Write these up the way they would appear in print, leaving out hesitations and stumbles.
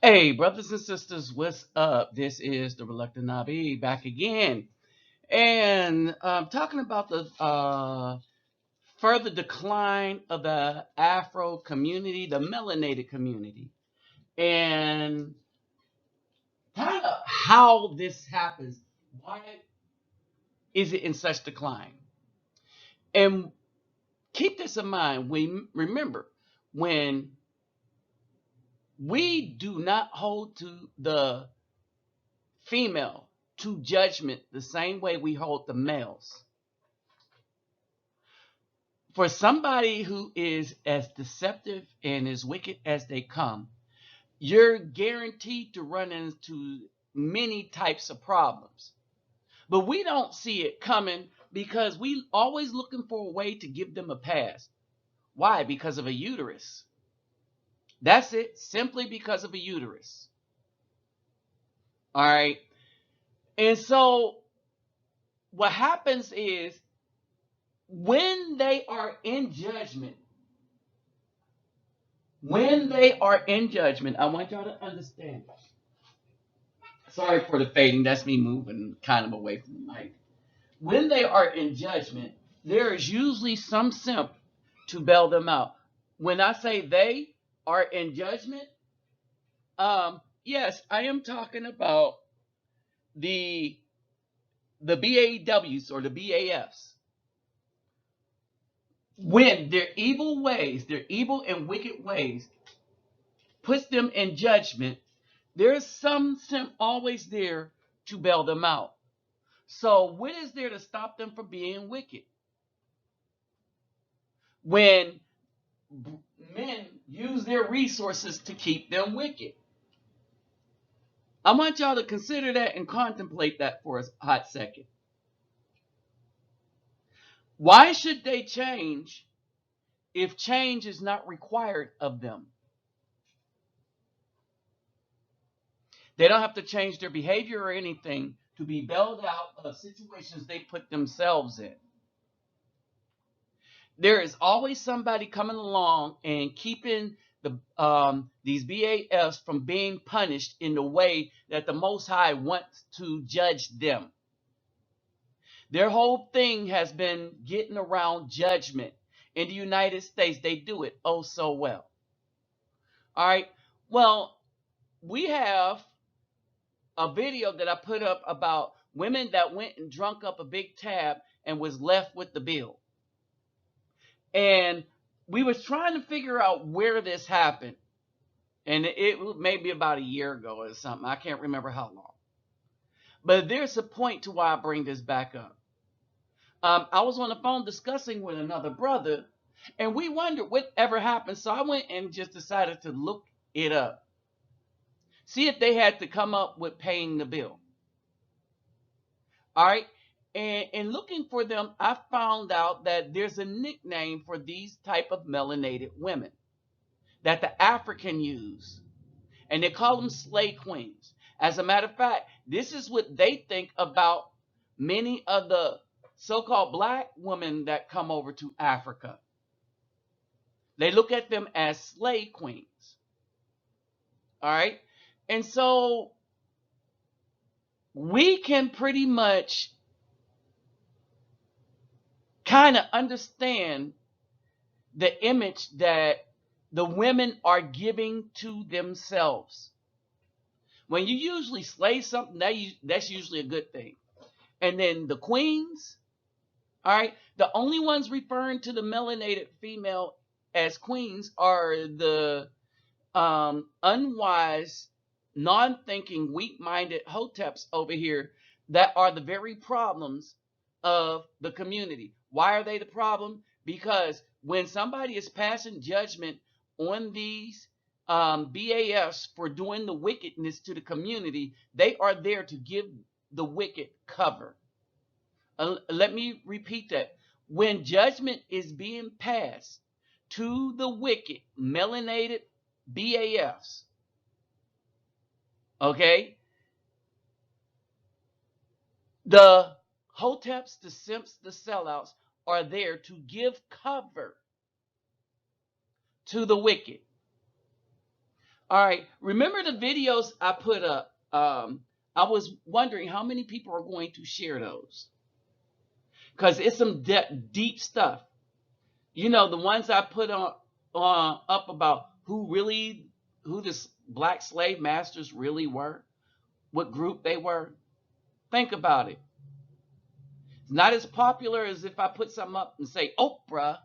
Hey, brothers and sisters, what's up? This is the Reluctant Nabi back again. And talking about the further decline of the Afro community, the melanated community, and kind of how this happens. Why is it in such decline? And keep this in mind. We remember when we do not hold to the female to judgment the same way we hold the males. For somebody who is as deceptive and as wicked as they come, you're guaranteed to run into many types of problems. But we don't see it coming because we always looking for a way to give them a pass. Why? Because of a uterus. That's it, simply because of a uterus. All right. And so what happens is when they are in judgment, I want y'all to understand. Sorry for the fading. That's me moving kind of away from the mic. When they are in judgment, there is usually some simp to bail them out. When I say they are in judgment, yes, I am talking about the the BAWs or the BAFs. When their evil ways, their evil and wicked ways, puts them in judgment, there is some simp always there to bail them out. So, what is there to stop them from being wicked? When men use their resources to keep them wicked. I want y'all to consider that and contemplate that for a hot second. Why should they change if change is not required of them? They don't have to change their behavior or anything to be bailed out of situations they put themselves in. There is always somebody coming along and keeping these BAFs from being punished in the way that the Most High wants to judge them. Their whole thing has been getting around judgment. In the United States, they do it oh so well. All right. Well, we have a video that I put up about women that went and drunk up a big tab and was left with the bill. And we was trying to figure out where this happened. And it may be about a year ago or something. I can't remember how long. But there's a point to why I bring this back up. I was on the phone discussing with another brother, and we wondered whatever happened. So I went and just decided to look it up, see if they had to come up with paying the bill. All right. And in looking for them, I found out that there's a nickname for these type of melanated women that the African use, and they call them slay queens. As a matter of fact, this is what they think about many of the so-called black women that come over to Africa. They look at them as slay queens. All right. And so we can pretty much kind of understand the image that the women are giving to themselves. When you usually slay something, that's usually a good thing. And then the queens, all right, the only ones referring to the melanated female as queens are the unwise, non-thinking, weak-minded hoteps over here that are the very problems of the community. Why are they the problem? Because when somebody is passing judgment on these BAFs for doing the wickedness to the community, they are there to give the wicked cover. Let me repeat that. When judgment is being passed to the wicked, melanated BAFs, okay, the hoteps, the simps, the sellouts are there to give cover to the wicked. All right. Remember the videos I put up? I was wondering how many people are going to share those because it's some deep stuff. You know, the ones I put on up about who the black slave masters really were, what group they were. Think about it. It's not as popular as if I put something up and say Oprah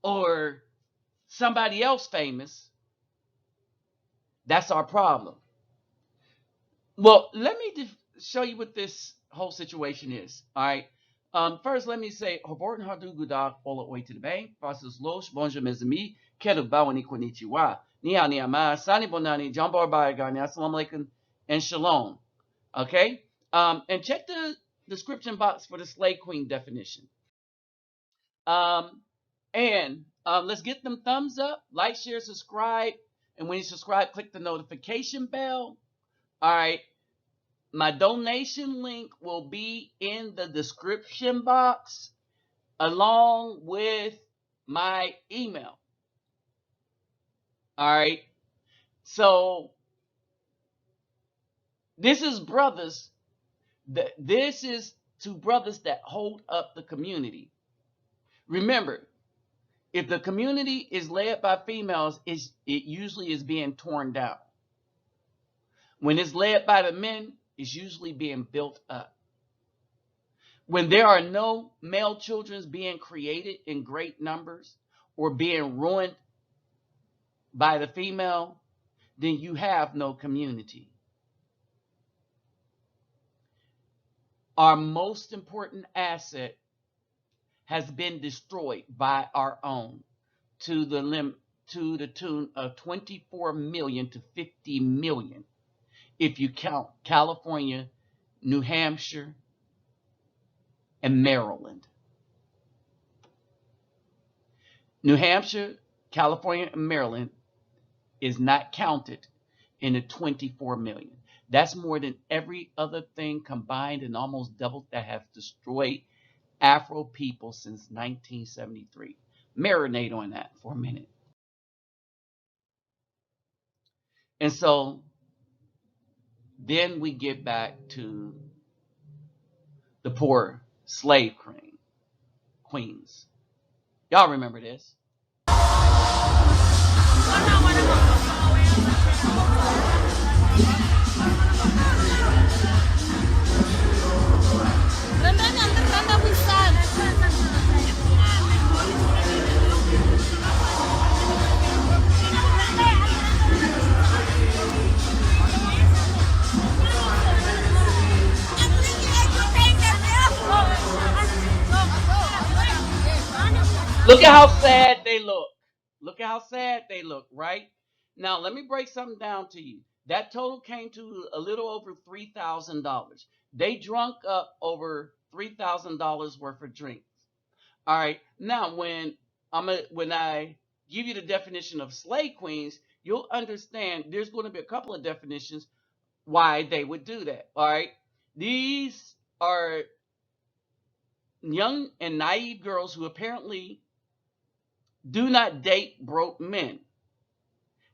or somebody else famous. That's our problem. Well, let me show you what this whole situation is. All right. First, let me say, Hoborn Hadu Gudak, all the way to the bank. Fasus Losh, Bonjour, mes amis. Kedu Bawani Konnichiwa. Nia Niama, Sani Bonani, Jambar Bayagani, Assalamu alaikum, and Shalom. Okay. And check the description box for the Slave Queen definition. And let's get them thumbs up, like, share, subscribe. And when you subscribe, click the notification bell. All right. My donation link will be in the description box along with my email. All right. So this is brothers. This is to brothers that hold up the community. Remember, if the community is led by females, it usually is being torn down. When it's led by the men, it's usually being built up. When there are no male children being created in great numbers or being ruined by the female, then you have no community. Our most important asset has been destroyed by our own to the tune of 24 million to 50 million if you count California, New Hampshire, and Maryland. New Hampshire, California, and Maryland is not counted in the 24 million. That's more than every other thing combined and almost double that have destroyed Afro people since 1973. Marinate on that for a minute. And so then we get back to the poor slave queens. Y'all remember this? Look at how sad they look. Look at how sad they look, right? Now, let me break something down to you. That total came to a little over $3,000. They drunk up over $3,000 worth of drinks. All right. Now, when I give you the definition of slave queens, you'll understand there's going to be a couple of definitions why they would do that. All right. These are young and naive girls who apparently do not date broke men.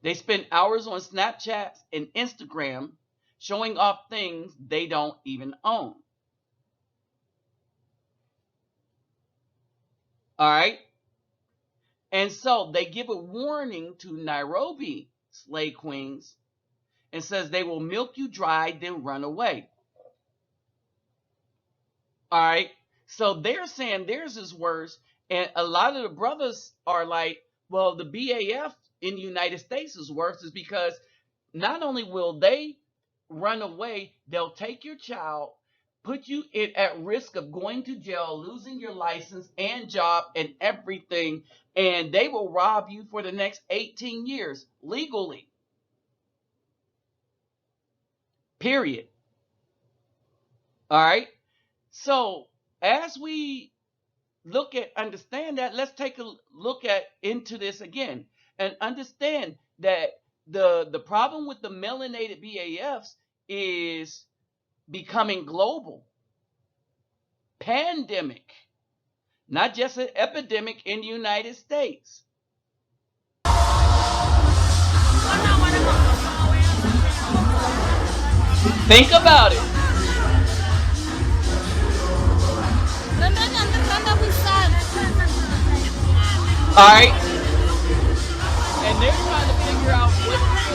They spend hours on Snapchat and Instagram showing off things they don't even own. All right. And so they give a warning to Nairobi slave queens and says they will milk you dry, then run away. All right. So they're saying theirs is worse. And a lot of the brothers are like, well, the BAF in the United States is worse, is because not only will they run away, they'll take your child, put you at risk of going to jail, losing your license and job and everything, and they will rob you for the next 18 years legally. Period. All right. So as we understand that, let's take a look into this again and understand that the problem with the melanated BAFs is becoming global. Pandemic, not just an epidemic in the United States. Think about it. All right, and they're trying to figure out what to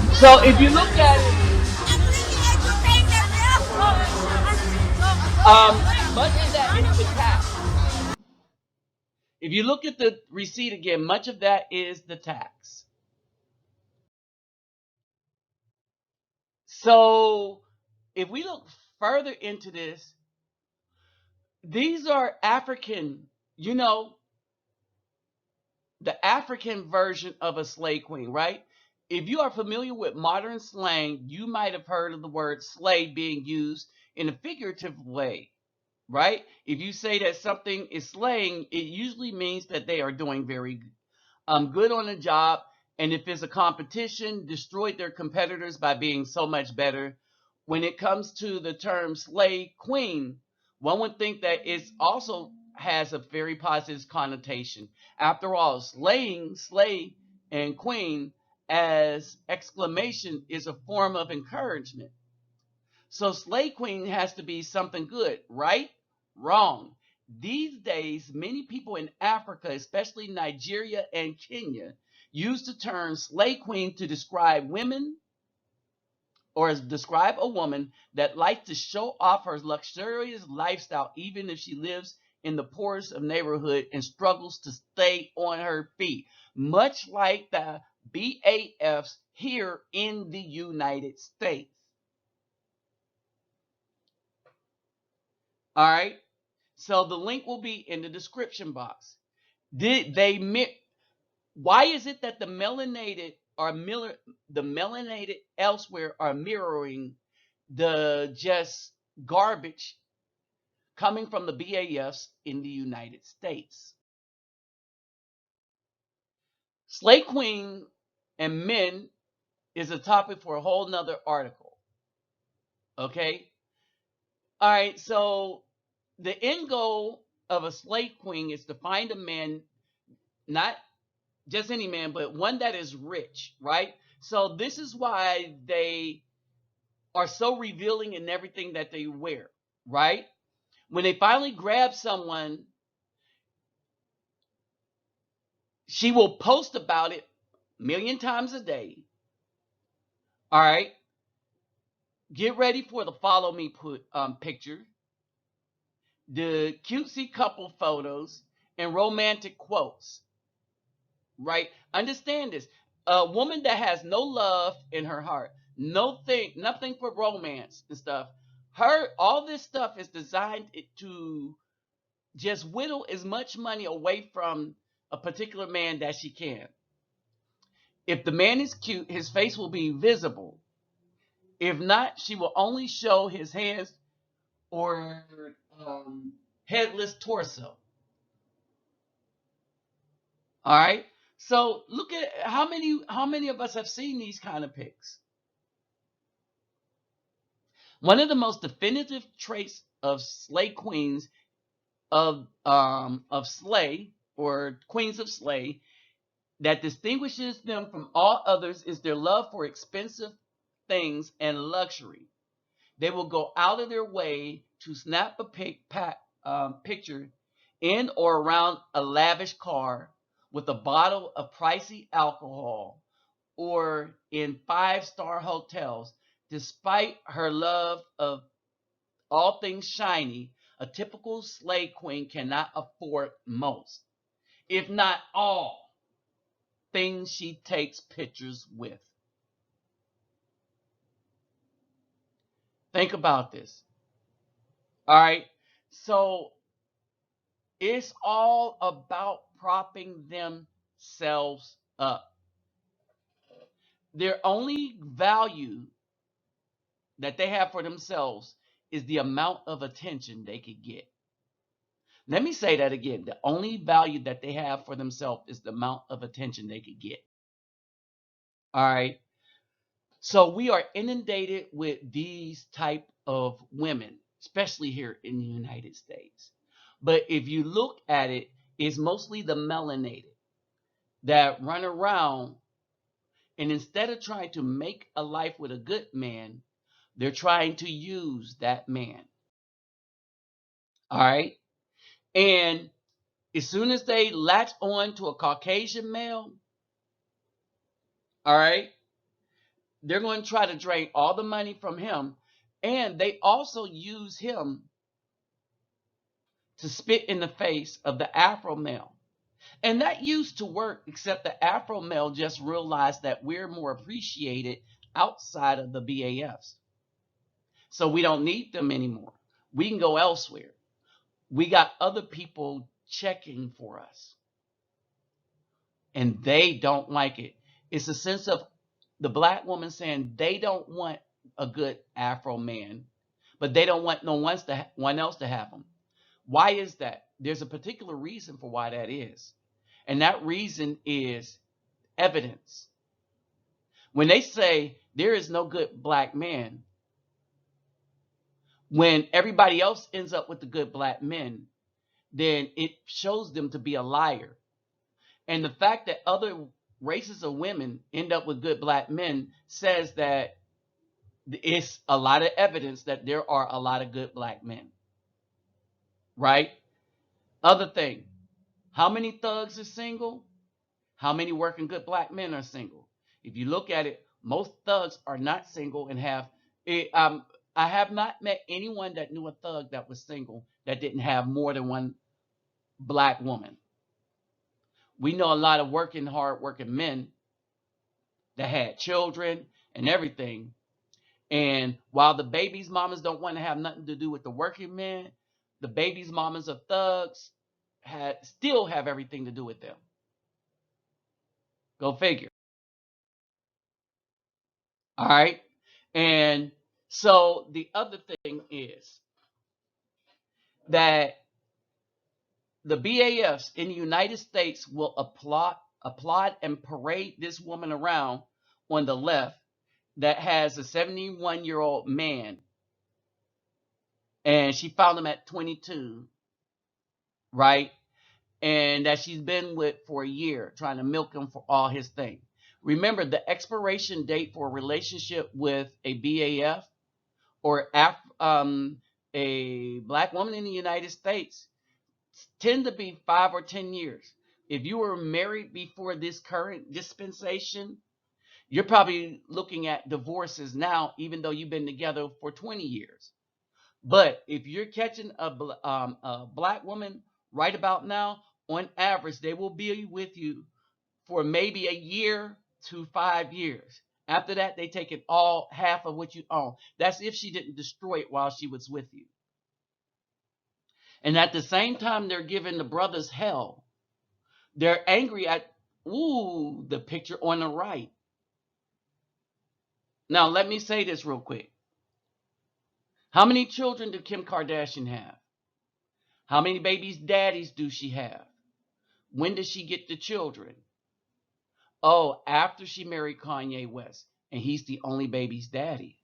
do. So if you look at it, much of that is the tax. If you look at the receipt again, much of that is the tax. So if we look further into this, these are African, you know, the African version of a slave queen, right? If you are familiar with modern slang, you might have heard of the word slave being used in a figurative way, right? If you say that something is slaying, it usually means that they are doing very good on the job, and if it's a competition, destroyed their competitors by being so much better. When it comes to the term slave queen, one would think that it also has a very positive connotation. After all, slaying, slay, and queen as exclamation is a form of encouragement. So slay queen has to be something good, right? Wrong. These days, many people in Africa, especially Nigeria and Kenya, use the term slay queen to describe women or describe a woman that likes to show off her luxurious lifestyle even if she lives in the poorest of neighborhood and struggles to stay on her feet, much like the BAFs here in the United States. All right. So the link will be in the description box. Did they why is it that the melanated are the melanated elsewhere are mirroring the just garbage coming from the BAFs in the United States? Slay Queen and men is a topic for a whole nother article. Okay. All right. So the end goal of a slave queen is to find a man, not just any man, but one that is rich, right? So this is why they are so revealing in everything that they wear, right? When they finally grab someone, she will post about it a million times a day. All right. Get ready for the follow me picture, the cutesy couple photos, and romantic quotes, right? Understand this. A woman that has no love in her heart, nothing for romance and stuff. All this stuff is designed to just whittle as much money away from a particular man that she can. If the man is cute, his face will be visible. If not, she will only show his hands or headless torso. All right. So look at how many of us have seen these kind of pics. One of the most definitive traits of slay queens of slay or queens of slay that distinguishes them from all others is their love for expensive things and luxury. They will go out of their way to snap a picture in or around a lavish car with a bottle of pricey alcohol or in five-star hotels. Despite her love of all things shiny, a typical slave queen cannot afford most, if not all, things she takes pictures with. Think about this. All right. So it's all about propping themselves up. Their only value that they have for themselves is the amount of attention they could get. Let me say that again. The only value that they have for themselves is the amount of attention they could get. All right. So we are inundated with these type of women, especially here in the United States. But if you look at it, it's mostly the melanated that run around And instead of trying to make a life with a good man, they're trying to use that man. All right. And as soon as they latch on to a Caucasian male, all right, they're going to try to drain all the money from him. And they also use him to spit in the face of the Afro male. And that used to work, except the Afro male just realized that we're more appreciated outside of the BAFs. So we don't need them anymore. We can go elsewhere. We got other people checking for us, and they don't like it. It's a sense of the black woman saying they don't want a good Afro man, but they don't want one else to have them. Why is that? There's a particular reason for why that is. And that reason is evidence. When they say there is no good black man, when everybody else ends up with the good black men, then it shows them to be a liar. And the fact that other races of women end up with good black men says that it's a lot of evidence that there are a lot of good black men, right? Other thing, how many thugs are single? How many working good black men are single? If you look at it, most thugs are not single and have it. I have not met anyone that knew a thug that was single that didn't have more than one black woman. We know a lot of working, hard working men that had children and everything. And while the babies' mamas don't want to have nothing to do with the working men, the babies' mamas of thugs still have everything to do with them. Go figure. All right. And so the other thing is that the BAFs in the United States will applaud and parade this woman around on the left that has a 71-year-old man, and she found him at 22, right? And that she's been with for a year, trying to milk him for all his thing. Remember, the expiration date for a relationship with a BAF or a black woman in the United States tend to be 5 or 10 years. If you were married before this current dispensation, you're probably looking at divorces now, even though you've been together for 20 years. But if you're catching a black woman right about now, on average, they will be with you for maybe a year to 5 years. After that, they take it all, half of what you own. That's if she didn't destroy it while she was with you. And at the same time, they're giving the brothers hell. They're angry at, the picture on the right. Now, let me say this real quick. How many children did Kim Kardashian have? How many babies' daddies do she have? When did she get the children? Oh, after she married Kanye West, and he's the only baby's daddy.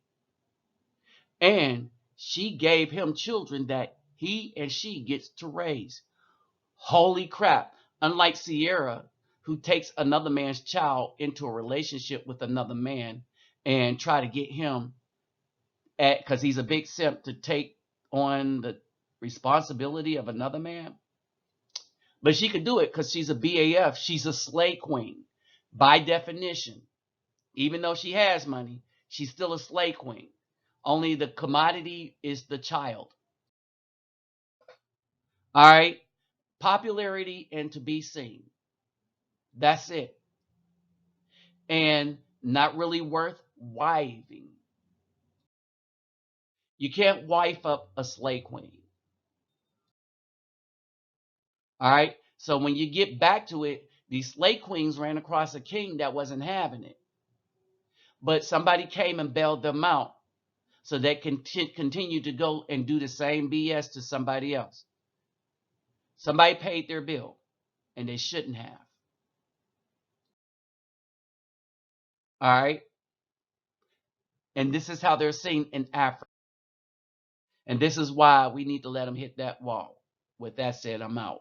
And she gave him children that he and she gets to raise. Holy crap. Unlike Sierra, who takes another man's child into a relationship with another man and try to get him because he's a big simp to take on the responsibility of another man. But she could do it because she's a BAF. She's a slay queen by definition. Even though she has money, she's still a slay queen. Only the commodity is the child. All right. Popularity and to be seen. That's it. And not really worth wiving. You can't wife up a slay queen. All right. So when you get back to it, these slay queens ran across a king that wasn't having it. But somebody came and bailed them out so they can continue to go and do the same BS to somebody else. Somebody paid their bill and they shouldn't have. All right. And this is how they're seen in Africa. And this is why we need to let them hit that wall. With that said, I'm out.